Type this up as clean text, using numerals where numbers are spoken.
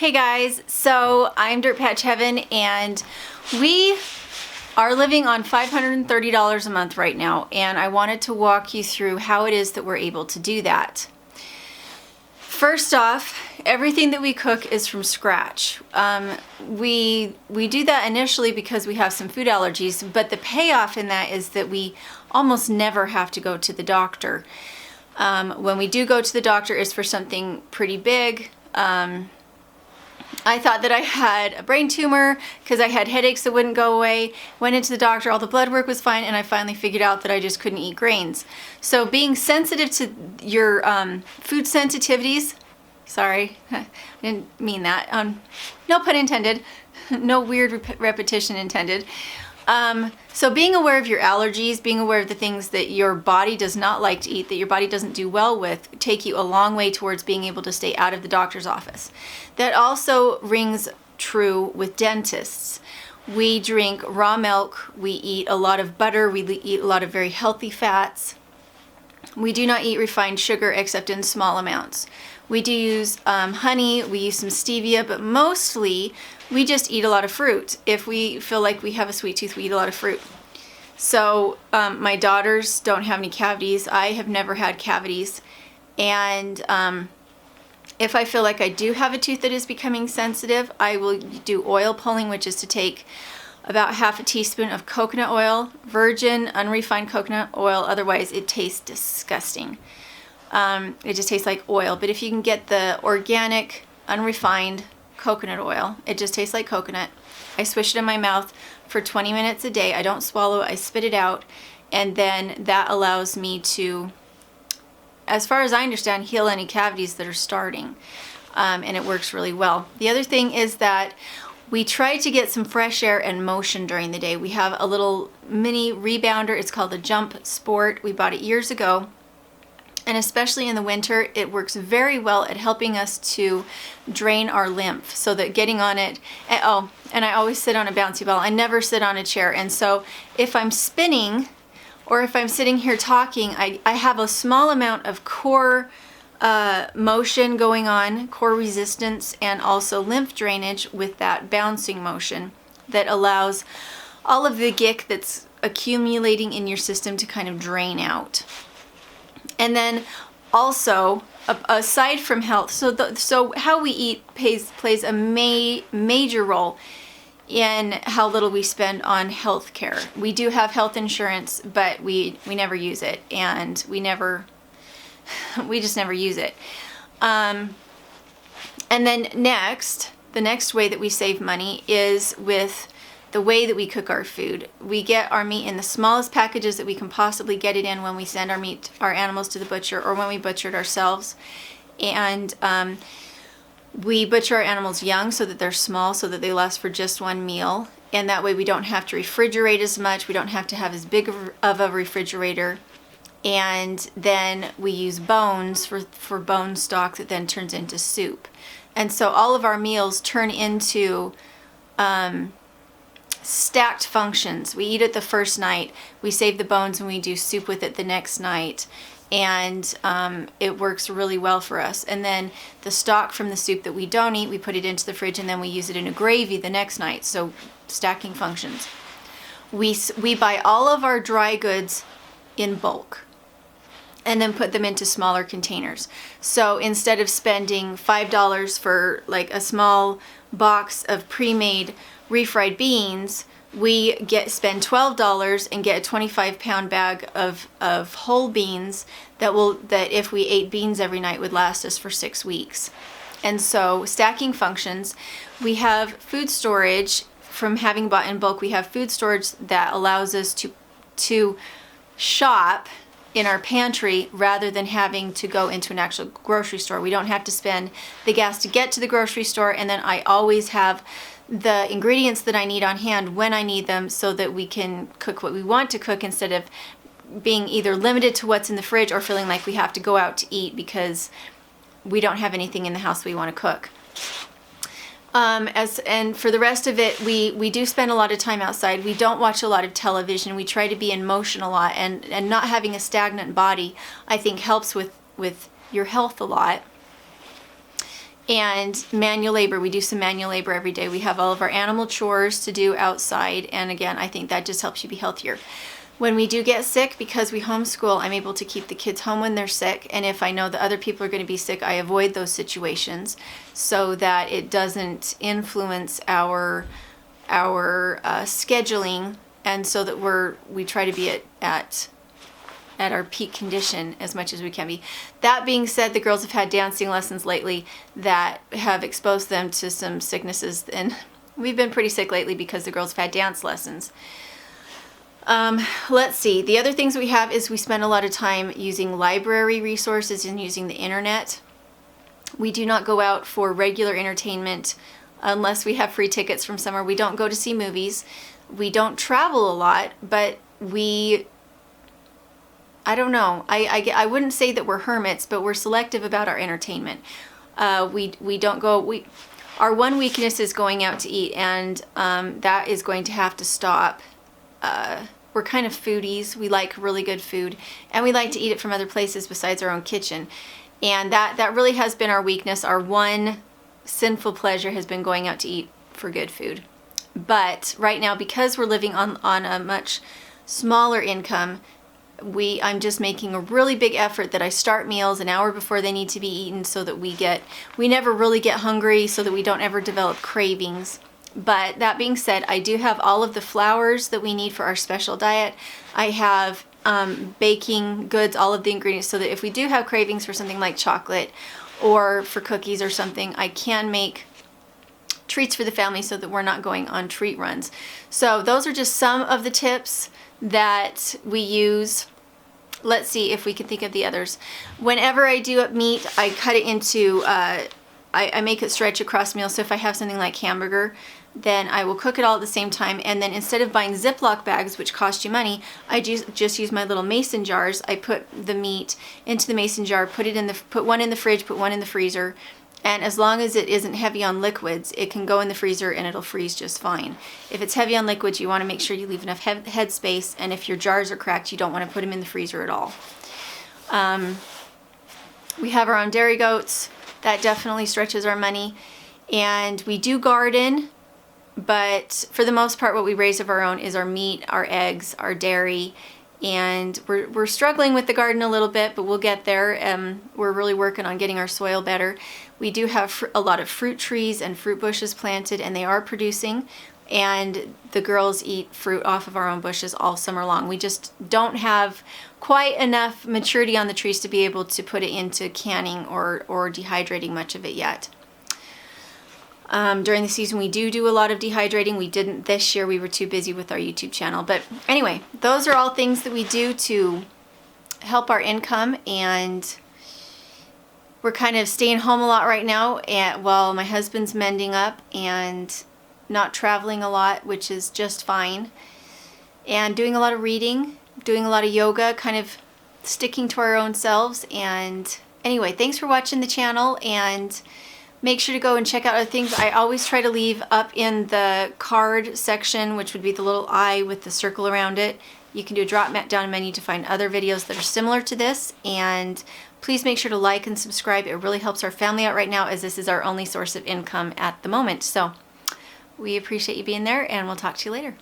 Hey guys, so I'm Dirtpatcheaven and we are living on $530 a month right now, and I wanted to walk you through how it is that we're able to do that. First off, everything that we cook is from scratch. We do that initially because we have some food allergies, but the payoff in that is that we almost never have to go to the doctor. When we do go to the doctor, it's for something pretty big. I thought that I had a brain tumor because I had headaches that wouldn't go away. Went into the doctor, all the blood work was fine, and I finally figured out that I just couldn't eat grains. So being sensitive to your food sensitivities, sorry, I didn't mean that, no pun intended, no weird repetition intended. So being aware of your allergies, being aware of the things that your body does not like to eat, that your body doesn't do well with, take you a long way towards being able to stay out of the doctor's office. That also rings true with dentists. We drink raw milk, we eat a lot of butter, we eat a lot of very healthy fats. We do not eat refined sugar except in small amounts. We do use honey, we use some stevia, but mostly we just eat a lot of fruit. If we feel like we have a sweet tooth, we eat a lot of fruit. So my daughters don't have any cavities. I have never had cavities. And if I feel like I do have a tooth that is becoming sensitive, I will do oil pulling, which is to take about half a teaspoon of coconut oil, virgin, unrefined coconut oil. Otherwise, it tastes disgusting. It just tastes like oil. But if you can get the organic, unrefined coconut oil, it just tastes like coconut. I swish it in my mouth for 20 minutes a day. I don't swallow it, I spit it out. And then that allows me to, as far as I understand, heal any cavities that are starting. And it works really well. The other thing is that we try to get some fresh air and motion during the day. We have a little mini rebounder. It's called the Jump Sport. We bought it years ago. And especially in the winter, it works very well at helping us to drain our lymph, so that getting on it, and I always sit on a bouncy ball. I never sit on a chair. And so if I'm spinning or if I'm sitting here talking, I have a small amount of core motion going on, core resistance, and also lymph drainage with that bouncing motion that allows all of the gick that's accumulating in your system to kind of drain out. And then also, aside from health, so how we eat plays a major role in how little we spend on health care. We do have health insurance, but we never use it, and we just never use it. And then the next way that we save money is with the way that we cook our food. We get our meat in the smallest packages that we can possibly get it in when we send our animals to the butcher, or when we butcher it ourselves. And we butcher our animals young so that they're small, so that they last for just one meal. And that way we don't have to refrigerate as much. We don't have to have as big of a refrigerator. And then we use bones for bone stock that then turns into soup. And so all of our meals turn into stacked functions. We eat it the first night, we save the bones, and we do soup with it the next night, and it works really well for us. And then the stock from the soup that we don't eat, we put it into the fridge, and then we use it in a gravy the next night. So stacking functions. We buy all of our dry goods in bulk and then put them into smaller containers. So instead of spending $5 for like a small box of pre-made refried beans, we spend $12 and get a 25-pound bag of whole beans that if we ate beans every night would last us for 6 weeks. And so stacking functions. We have food storage from having bought in bulk. We have food storage that allows us to shop in our pantry rather than having to go into an actual grocery store. We don't have to spend the gas to get to the grocery store, and then I always have the ingredients that I need on hand when I need them, so that we can cook what we want to cook instead of being either limited to what's in the fridge or feeling like we have to go out to eat because we don't have anything in the house we want to cook. And for the rest of it, we do spend a lot of time outside. We don't watch a lot of television. We try to be in motion a lot, and not having a stagnant body, I think, helps with your health a lot. And manual labor, we do some manual labor every day. We have all of our animal chores to do outside, and again, I think that just helps you be healthier. When we do get sick, because we homeschool, I'm able to keep the kids home when they're sick, and if I know that other people are going to be sick, I avoid those situations so that it doesn't influence our scheduling, and so that we try to be at our peak condition as much as we can be. That being said, the girls have had dancing lessons lately that have exposed them to some sicknesses, and we've been pretty sick lately because the girls have had dance lessons. Let's see. The other things we have is we spend a lot of time using library resources and using the internet. We do not go out for regular entertainment unless we have free tickets from somewhere. We don't go to see movies. We don't travel a lot, but I don't know. I wouldn't say that we're hermits, but we're selective about our entertainment. We don't go. Our one weakness is going out to eat, and that is going to have to stop. We're kind of foodies. We like really good food, and we like to eat it from other places besides our own kitchen. And that really has been our weakness. Our one sinful pleasure has been going out to eat for good food. But right now, because we're living on a much smaller income, I'm just making a really big effort that I start meals an hour before they need to be eaten, so that we never really get hungry, so that we don't ever develop cravings. But that being said, I do have all of the flours that we need for our special diet. I have baking goods, all of the ingredients, so that if we do have cravings for something like chocolate or for cookies or something, I can make treats for the family so that we're not going on treat runs. So those are just some of the tips that we use. Let's see if we can think of the others. Whenever I do up meat, I cut it into, I make it stretch across meals. So if I have something like hamburger, then I will cook it all at the same time. And then instead of buying Ziploc bags, which cost you money, I just use my little mason jars. I put the meat into the mason jar, put one in the fridge, put one in the freezer. And as long as it isn't heavy on liquids, it can go in the freezer and it'll freeze just fine. If it's heavy on liquids, you want to make sure you leave enough head space. And if your jars are cracked, you don't want to put them in the freezer at all. We have our own dairy goats. That definitely stretches our money. And we do garden, but for the most part, what we raise of our own is our meat, our eggs, our dairy. And we're struggling with the garden a little bit, but we'll get there. We're really working on getting our soil better. We do have a lot of fruit trees and fruit bushes planted, and they are producing. And the girls eat fruit off of our own bushes all summer long. We just don't have quite enough maturity on the trees to be able to put it into canning or dehydrating much of it yet. During the season, we do a lot of dehydrating. We didn't this year. We were too busy with our YouTube channel. But anyway, those are all things that we do to help our income. And we're kind of staying home a lot right now while my husband's mending up and not traveling a lot, which is just fine. And doing a lot of reading, doing a lot of yoga, kind of sticking to our own selves. And anyway, thanks for watching the channel, and make sure to go and check out other things. I always try to leave up in the card section, which would be the little eye with the circle around it. You can do a drop down menu to find other videos that are similar to this. And please make sure to like and subscribe. It really helps our family out right now, as this is our only source of income at the moment. So we appreciate you being there, and we'll talk to you later.